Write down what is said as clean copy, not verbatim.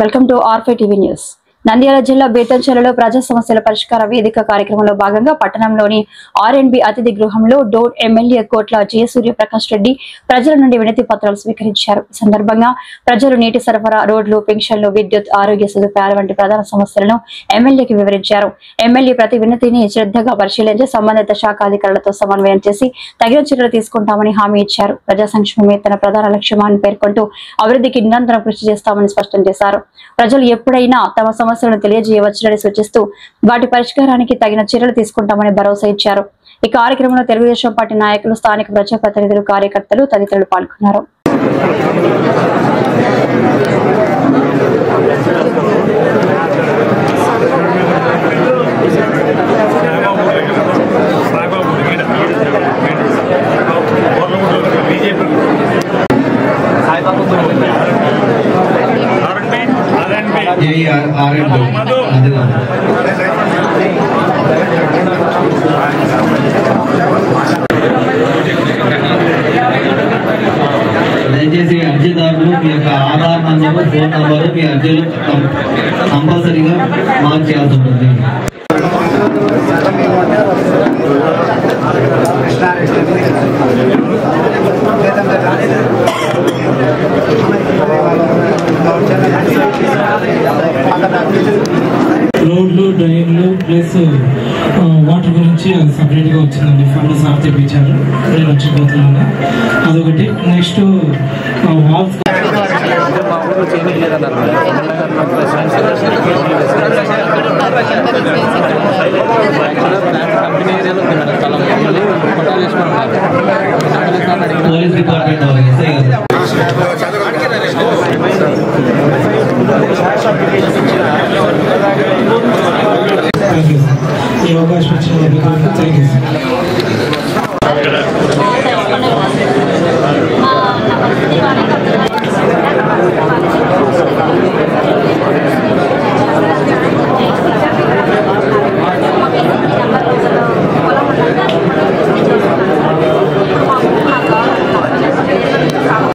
Welcome to R5 TV news. Nandyal జిల్లా బేతంచెరులో ప్రజా సమస్యల పరిష్కార వేదిక కార్యక్రమంలో భాగంగా పట్టణంలోని ఆర్ఎండ్బి అతిథి గృహంలో డోర్ ఎమ్మెల్యే కోట్ల జయసూర్యప్రకాష్ రెడ్డి ప్రజల నుండి వినతి పత్రాలు స్వీకరించారు. ఈ సందర్భంగా ప్రజలు నీటి సరఫరా, రోడ్లు, పెన్షన్లు, విద్యుత్, ఆరోగ్య సదుపాయాల వంటి ప్రధాన సమస్యలను ఎమ్మెల్యేకి వివరించారు. ఎమ్మెల్యే ప్రతి వినతిని శ్రద్ధగా పరిశీలించి సంబంధిత శాఖ అధికారులతో సమన్వయం చేసి తగిన చర్యలు తీసుకుంటామని హామీ ఇచ్చారు. ప్రజా సంక్షేమమే తన ప్రధాన లక్ష్యమని పేర్కొంటూ అభివృద్ధికి నిరంతరం కృషి చేస్తామని స్పష్టం చేశారు. ప్రజలు ఎప్పుడైనా తమ సమస్యలను తెలియజేయవచ్చునని సూచిస్తూ వాటి పరిష్కారానికి తగిన చర్యలు తీసుకుంటామని భరోసా ఇచ్చారు. ఈ కార్యక్రమంలో తెలుగుదేశం పార్టీ నాయకులు, స్థానిక ప్రజాప్రతినిధులు, కార్యకర్తలు తదితరులు పాల్గొన్నారు. దయచేసి అర్జీదారులు మీ యొక్క ఆధార్ నంబరు, ఫోన్ నంబరు మీ అర్జీలు కంపల్సరీగా మార్క్ చేయాల్సి ఉంటుంది. రోడ్లు, డ్రైన్లు ప్లస్ వాటర్ గురించి అది సపరేట్గా వచ్చిందండి. ఫండ్ సార్ తెప్పించారు, 2 లక్షల పోతున్నాను. అదొకటి. నెక్స్ట్ వాల్స్ పోలీస్ డిపార్ట్మెంట్ ఈ అవకాశం ఇచ్చిన థ్యాంక్ యూ.